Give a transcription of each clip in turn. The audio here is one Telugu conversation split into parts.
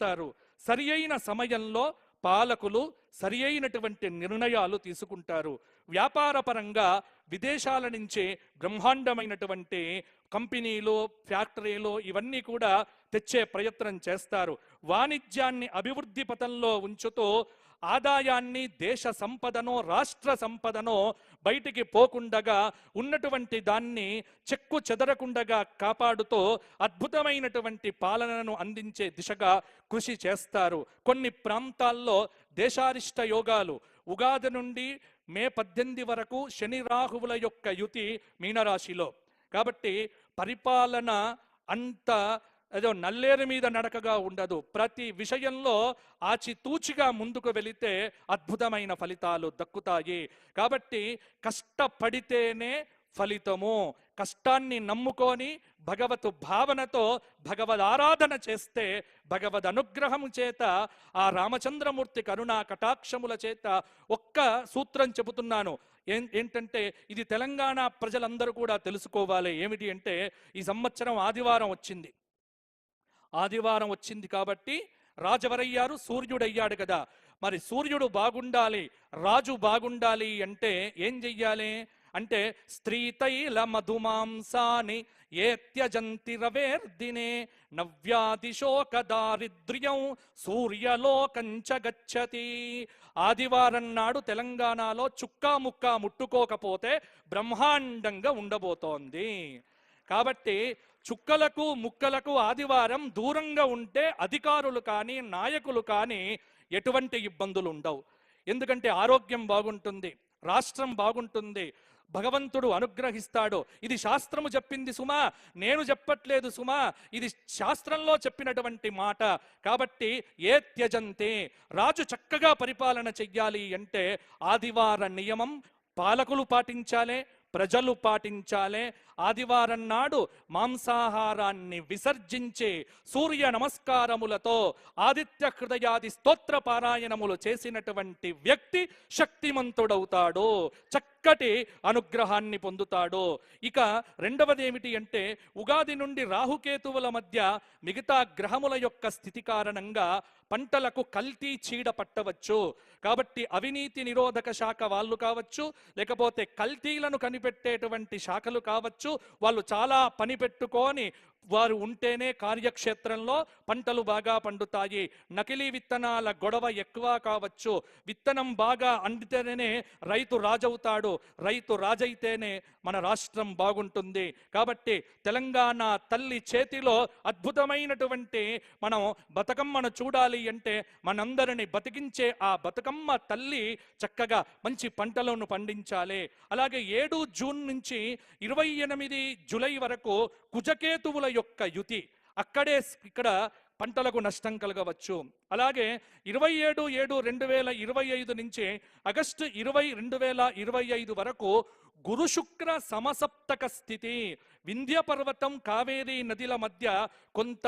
చూస్తారు. సరి అయిన సమయంలో పాలకులు సరి అయినటువంటి నిర్ణయాలు తీసుకుంటారు. వ్యాపారపరంగా విదేశాల నుంచే బ్రహ్మాండమైనటువంటి కంపెనీలు, ఫ్యాక్టరీలు ఇవన్నీ కూడా తెచ్చే ప్రయత్నం చేస్తారు. వాణిజ్యాన్ని అభివృద్ధి పథంలో ఉంచుతూ ఆదాయాన్ని, దేశ సంపదనో రాష్ట్ర సంపదనో బయటికి పోకుండగా ఉన్నటువంటి దాన్ని చెక్కు చెదరకుండగా కాపాడుతూ అద్భుతమైనటువంటి పాలనను అందించే దిశగా కృషి చేస్తారు. కొన్ని ప్రాంతాల్లో దేశారిష్ట యోగాలు ఉగాది నుండి మే 18 వరకు శని రాహువుల యొక్క యుతి మీనరాశిలో. కాబట్టి పరిపాలన అంత ఏదో నల్లేరు మీద నడకగా ఉండదు. ప్రతి విషయంలో ఆచితూచిగా ముందుకు వెళితే అద్భుతమైన ఫలితాలు దక్కుతాయి. కాబట్టి కష్టపడితేనే ఫలితము. కష్టాన్ని నమ్ముకొని భగవత్ భావనతో భగవద్ ఆరాధన చేస్తే భగవద్ అనుగ్రహము చేత ఆ రామచంద్రమూర్తి కరుణా కటాక్షముల చేత ఒక్క సూత్రం చెబుతున్నాను. ఏంటంటే ఇది తెలంగాణ ప్రజలందరూ కూడా తెలుసుకోవాలి. ఏమిటి అంటే ఈ సంవత్సరం ఆదివారం వచ్చింది. ఆదివారం వచ్చింది కాబట్టి రాజవరయ్యారు, సూర్యుడయ్యాడు కదా. మరి సూర్యుడు బాగుండాలి, రాజు బాగుండాలి అంటే ఏం చెయ్యాలి అంటే స్త్రీతైల మధుమాంసాని ఏ త్యజంతి రవేర్దినే నవ్యాదిశోక దారిద్ర్యం సూర్యలోకంచ గచ్చతి. ఆదివారం నాడు తెలంగాణలో చుక్కా ముక్కా ముట్టుకోకపోతే బ్రహ్మాండంగా ఉండబోతోంది. కాబట్టి చుక్కలకు ముక్కలకు ఆదివారం దూరంగా ఉంటే అధికారులు కానీ నాయకులు కానీ ఎటువంటి ఇబ్బందులు ఉండవు. ఎందుకంటే ఆరోగ్యం బాగుంటుంది, రాష్ట్రం బాగుంటుంది, భగవంతుడు అనుగ్రహిస్తాడు. ఇది శాస్త్రము చెప్పింది సుమా, నేను చెప్పట్లేదు సుమా, ఇది శాస్త్రంలో చెప్పినటువంటి మాట. కాబట్టి ఏ త్యజంతే, రాజు చక్కగా పరిపాలన చెయ్యాలి అంటే ఆదివార నియమం పాలకులు పాటించాలి, ప్రజలు పాటించాలి. ఆదివారం నాడు మాంసాహారాన్ని విసర్జించి సూర్య నమస్కారములతో ఆదిత్య హృదయాది స్తోత్ర పారాయణములు చేసినటువంటి వ్యక్తి శక్తిమంతుడవుతాడు, చక్కటి అనుగ్రహాన్ని పొందుతాడు. ఇక రెండవది ఏమిటి అంటే ఉగాది నుండి రాహుకేతువుల మధ్య మిగతా గ్రహముల యొక్క స్థితి కారణంగా పంటలకు కల్తీ చీడ పట్టవచ్చు. కాబట్టి అవినీతి నిరోధక శాఖ వాళ్ళు కావచ్చు, లేకపోతే కల్తీలను కనిపెట్టేటువంటి శాఖలు కావచ్చు, వాళ్ళు చాలా పని పెట్టుకొని వారు ఉంటేనే కార్యక్షేత్రంలో పంటలు బాగా పండుతాయి. నకిలీ విత్తనాల గొడవ ఎక్కువ కావచ్చు. విత్తనం బాగా అందితేనే రైతు రాజవుతాడు, రైతు రాజైతేనే మన రాష్ట్రం బాగుంటుంది. కాబట్టి తెలంగాణ తల్లి చేతిలో అద్భుతమైనటువంటి మనం బతుకమ్మను చూడాలి అంటే మనందరిని బతికించే ఆ బతుకమ్మ తల్లి చక్కగా మంచి పంటలను పండించాలి. అలాగే 7 జూన్ నుంచి 28 జూలై వరకు కుజకేతువుల యొక్క యుతి, అక్కడే ఇక్కడ పంటలకు నష్టం కలగవచ్చు. అలాగే 27/7/2025 నుంచి ఆగస్టు 20/2025 వరకు గురు శుక్ర సమసప్తక స్థితి. వింధ్య పర్వతం, కావేరీ నదిల మధ్య కొంత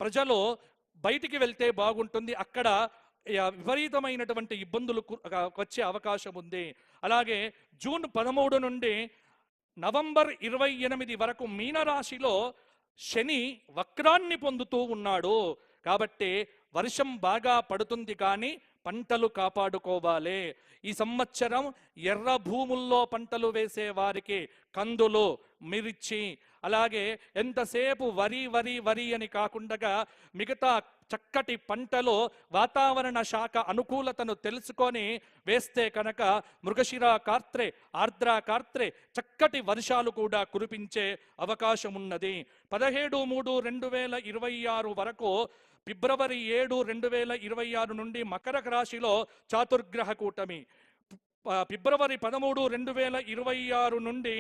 ప్రజలు బయటికి వెళ్తే బాగుంటుంది, అక్కడ విపరీతమైనటువంటి ఇబ్బందులు వచ్చే అవకాశం ఉంది. అలాగే జూన్ 13 నుండి నవంబర్ 28 వరకు మీనరాశిలో శని వక్రాన్ని పొందుతూ ఉన్నాడు. కాబట్టి వర్షం బాగా పడుతుంది కానీ పంటలు కాపాడుకోవాలి. ఈ సంవత్సరం ఎర్ర భూముల్లో పంటలు వేసే వారికి కందులు, మిర్చి, అలాగే ఎంతసేపు వరి వరి వరి అని కాకుండా మిగతా చక్కటి పంటలో వాతావరణ శాఖ అనుకూలతను తెలుసుకొని వేస్తే కనుక మృగశిర కార్త్రే, ఆర్ద్ర కార్త్రే చక్కటి వర్షాలు కూడా కురిపించే అవకాశం ఉన్నది. 17/3/2026 వరకు ఫిబ్రవరి 7, 2026 నుండి మకర రాశిలో చాతుర్గ్రహ కూటమి, ఫిబ్రవరి 13, 2026 నుండి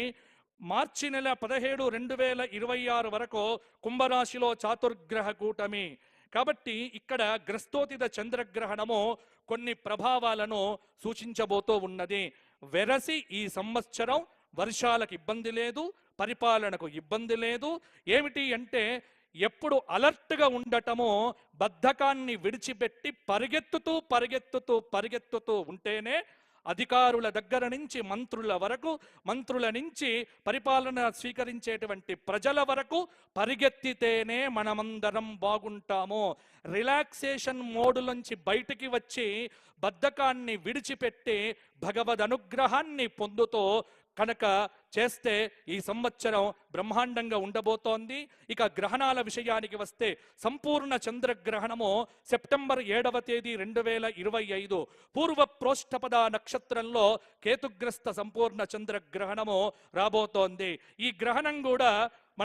మార్చి నెల 17, 2026 వరకు కుంభరాశిలో చాతుర్గ్రహ కూటమి. కాబట్టి ఇక్కడ గ్రస్తోతిత చంద్రగ్రహణము కొన్ని ప్రభావాలను సూచించబోతూ ఉన్నది. వెరసి ఈ సంవత్సరం వర్షాలకు ఇబ్బంది లేదు, పరిపాలనకు ఇబ్బంది లేదు. ఏమిటి అంటే ఎప్పుడు అలర్ట్గా ఉండటమో, బద్ధకాన్ని విడిచిపెట్టి పరిగెత్తుతూ పరిగెత్తుతూ పరిగెత్తుతూ ఉంటేనే అధికారుల దగ్గర నుంచి మంత్రుల వరకు, మంత్రుల నుంచి పరిపాలన స్వీకరించేటువంటి ప్రజల వరకు పరిగెత్తితేనే మనమందరం బాగుంటాము. రిలాక్సేషన్ మోడులోంచి బయటికి వచ్చి బద్ధకాన్ని విడిచిపెట్టి భగవద్ అనుగ్రహాన్ని పొందుతూ కనుక చేస్తే ఈ సంవత్సరం బ్రహ్మాండంగా ఉండబోతోంది. ఇక గ్రహణాల విషయానికి వస్తే సంపూర్ణ చంద్రగ్రహణము సెప్టెంబర్ 7వ తేదీ 2025 పూర్వ ప్రోష్ఠపద నక్షత్రంలో కేతుగ్రస్త సంపూర్ణ చంద్రగ్రహణము రాబోతోంది. ఈ గ్రహణం కూడా